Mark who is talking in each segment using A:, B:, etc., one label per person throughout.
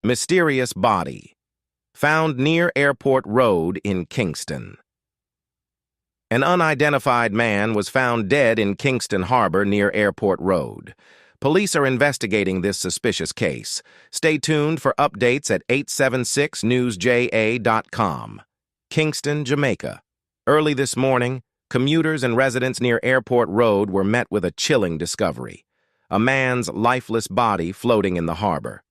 A: Mysterious body. Found near Airport Road in Kingston. An unidentified man was found dead in Kingston Harbor near Airport Road. Police are investigating this suspicious case. Stay tuned for updates at 876newsja.com. Kingston, Jamaica. Early this morning, commuters and residents near Airport Road were met with a chilling discovery: a man's lifeless body floating in the harbor.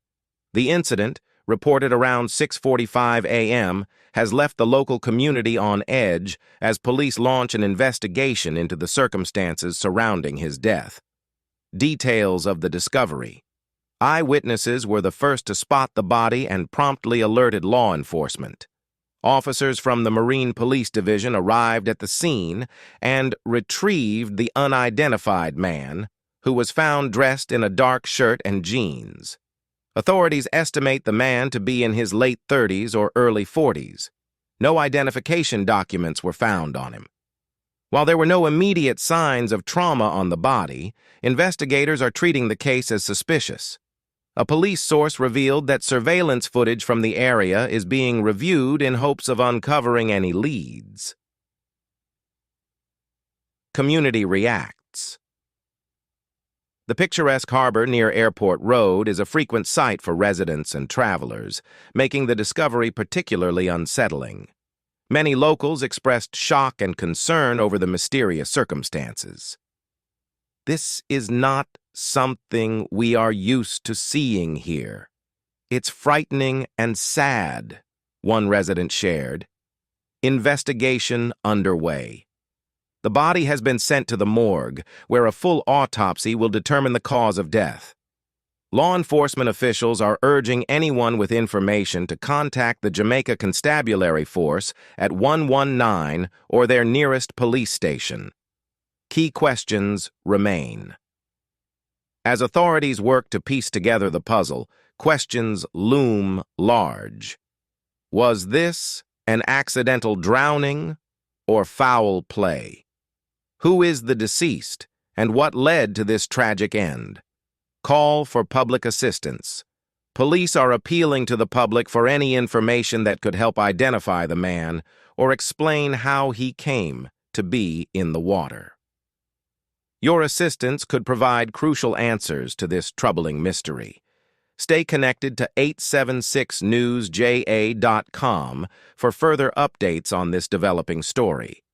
A: The incident, reported around 6:45 a.m., has left the local community on edge as police launch an investigation into the circumstances surrounding his death. Details of the discovery. Eyewitnesses were the first to spot the body and promptly alerted law enforcement. Officers from the Marine Police Division arrived at the scene and retrieved the unidentified man, who was found dressed in a dark shirt and jeans. Authorities estimate the man to be in his late 30s or early 40s. No identification documents were found on him. While there were no immediate signs of trauma on the body, investigators are treating the case as suspicious. A police source revealed that surveillance footage from the area is being reviewed in hopes of uncovering any leads. Community reacts. The picturesque harbor near Airport Road is a frequent sight for residents and travelers, making the discovery particularly unsettling. Many locals expressed shock and concern over the mysterious circumstances. "This is not something we are used to seeing here. It's frightening and sad," one resident shared. Investigation underway. The body has been sent to the morgue, where a full autopsy will determine the cause of death. Law enforcement officials are urging anyone with information to contact the Jamaica Constabulary Force at 119 or their nearest police station. Key questions remain. As authorities work to piece together the puzzle, questions loom large. Was this an accidental drowning or foul play? Who is the deceased, and what led to this tragic end? Call for public assistance. Police are appealing to the public for any information that could help identify the man or explain how he came to be in the water. Your assistance could provide crucial answers to this troubling mystery. Stay connected to 876newsja.com for further updates on this developing story.